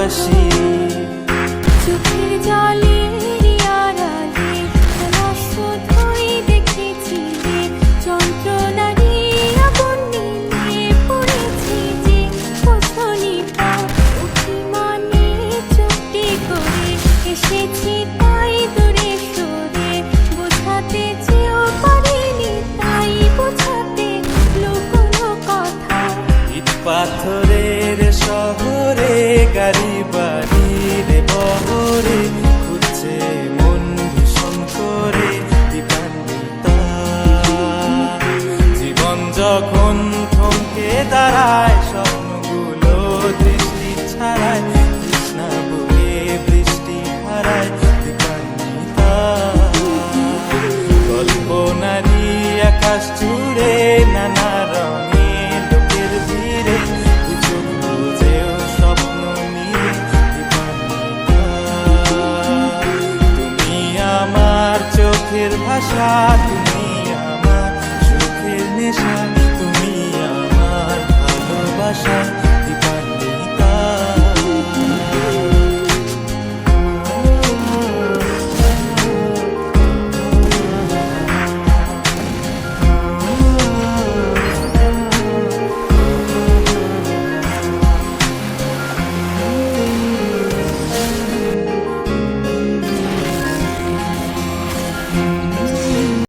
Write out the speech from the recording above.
হাসি। চোখের জলের আড়ালে শুধুই দেখেছি যে যন্ত্রণারই আগুন নিয়ে পড়েছি যে বোঝনি অভিমানে চুপটি করে এসেছি তাই দূরে সরে বোঝাতে চেয়েও পারিনি তাই বোঝাতে লুকোনো কথা। ইট পাথরের শহরে গাড়ি বাড়ির বহরে খুঁজছে মন ভীষণ করে বিভ্রান্তিতা। জীবন যখন থমকে দাঁড়ায়